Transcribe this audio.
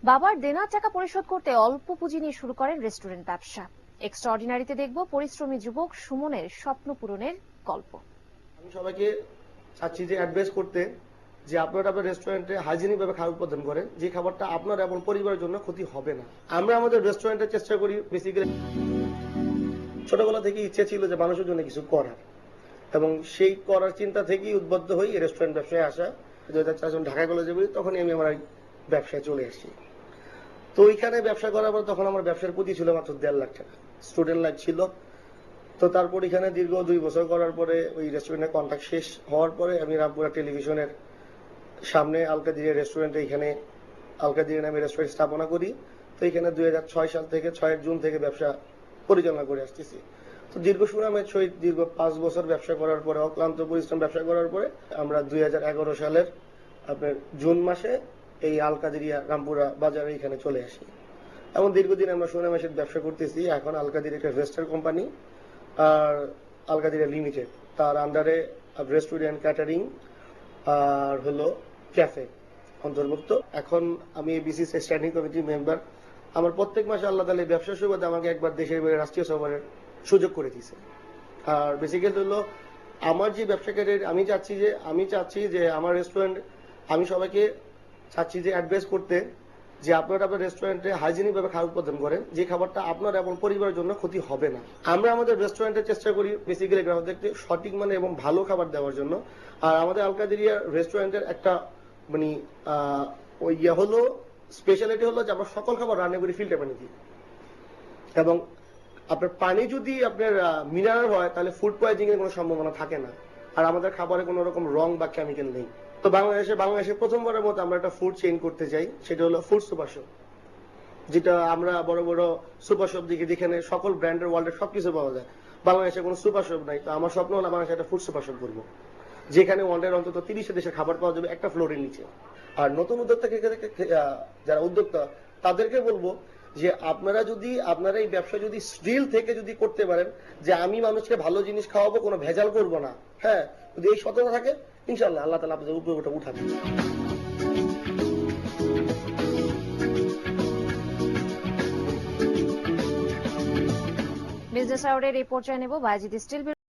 বাবার দেনা টাকা পরিশোধ করতে অল্প পুঁজি নিয়ে শুরু করেন রেস্টুরেন্ট ব্যবসা। এক্সট্রাঅর্ডিনারিতে দেখব পরিশ্রমী যুবক সুমনের স্বপ্ন পূরণের গল্প। আমি সবাইকে চাচ্ছি যে অ্যাডভাইস করতে যে আপনারা আপনার রেস্টুরেন্টে হাইজিনিক ভাবে খাবার উৎপাদন করেন, যে খাবারটা আপনার এবং পরিবারের জন্য ক্ষতি হবে না। আমরা আমাদের রেস্টুরেন্টে চেষ্টা করি বেসিক্যালি ছোটবেলা থেকে ইচ্ছে ছিল যে মানুষের জন্য কিছু করার, এবং সেই করার চিন্তা থেকেই উদ্বুদ্ধ হই রেস্টুরেন্ট ব্যবসায় আসা। 2004 যখন ঢাকা কলেজে পড়ি তখনই আমি আমার ব্যবসায় চলে আসি। তো ওইখানে ব্যবসা করার পর তখন আমার ব্যবসার পুঁজি ছিল মাত্র 1.5 লাখ টাকা, স্টুডেন্ট লাইফ ছিল। তো তারপর এখানে দীর্ঘ 2 বছর করার পরে ওই রেস্টুরেন্টের কন্ট্রাক্ট শেষ হওয়ার পরে আমি রামপুরা টেলিভিশনের সামনে আলকাদিরিয়া রেস্টুরেন্টে, এখানে আলকাদিরিয়া নামে রেস্টুরেন্ট স্থাপনা করি। তো এখানে 2006 সাল থেকে 6 জুন থেকে ব্যবসা পরিচালনা করে আসতেছি। তো দীর্ঘ সুনামের সহিত দীর্ঘ 5 বছর ব্যবসা করার পরে, অক্লান্ত পরিশ্রম ব্যবসা করার পরে আমরা 2011 সালের আপনার জুন মাসে এই আলকাদিরিয়া রামপুরা বাজারে এখানে চলে আসি। এবং দীর্ঘদিন আমরা সুনামের সাথে ব্যবসা করতেছি। এখন আলকাদিরিয়া একটা রেস্টার কোম্পানি আর আলকাদিরিয়া লিমিটেড, তার আন্ডারে রেস্টুরেন্ট, ক্যাটারিং আর হলো ক্যাফে অন্তর্ভুক্ত। এখন আমি বিসিসি স্ট্যান্ডিং কমিটির মেম্বার। আমার প্রত্যেক মাসে আল্লাহ তাআলা ব্যবসার সুবাদে আমাকে একবার দেশের বাইরে রাষ্ট্রীয় সফরের সুযোগ করে দিয়েছে। আর বেসিক্যালি হলো আমার যে ব্যবসা ক্যারিয়ার, আমি চাচ্ছি যে আমার রেস্টুরেন্ট, আমি সবাইকে চাচ্ছি যে অ্যাডভাইস করতে যে আপনারা আপনার রেস্টুরেন্টে হাইজিনিক ভাবে খাবার উৎপাদন করেন, যে খাবারটা আপনার এবং পরিবারের জন্য ক্ষতি হবে না। আমরা আমাদের রেস্টুরেন্টে চেষ্টা করি বেসিক্যালি গ্রাহকদেরকে সঠিক মানে এবং ভালো খাবার দেওয়ার জন্য। আর আমাদের আলকাদিরিয়া রেস্টুরেন্টের একটা মানে ওই হলো স্পেশালিটি হলো যে আমরা সকল খাবার রান্না করি ফিল্টার পানি দিয়ে, এবং আপনার পানি যদি আপনার মিনারেল হয় তাহলে ফুড পয়জনিং এর কোনো সম্ভাবনা থাকে না। আর আমাদের খাবারে কোনো রকম রং বা কেমিক্যাল নেই। তো বাংলাদেশে প্রথমবারের মতো আমরা একটা ফুড চেইন করতে চাই, সেটা হলো ফুড সুপার শপ। যেটা আমরা বড় বড় সুপার শপ দিকে, যেখানে সকল ব্র্যান্ডের ওয়ার্ল্ডের সবকিছু পাওয়া যায়, বাংলাদেশে কোনো সুপার শপ নাই। তো আমার স্বপ্ন হলো বাংলাদেশে একটা ফুড সুপার শপ করবো, যেখানে ওয়ার্ল্ডের অন্তত 30 দেশের খাবার পাওয়া যাবে একটা ফ্লোরের নিচে। আর নতুন উদ্যোক্তা যারা উদ্যোক্তা, তাদেরকে বলবো যে আপনারা এই ব্যবসা যদি স্টিল থেকে যদি করতে পারেন, যে আমি মানুষকে ভালো জিনিস খাওয়াবো, কোনো ভেজাল করব না, হ্যাঁ, যদি এই সততা থাকে, ইনশাআল্লাহ আল্লাহ তাআলা আপনাদের উপরে ওটা উঠাবে। বিজনেস আওয়ারের এই পর্যায়ে নেব বায়েজিদ স্টিল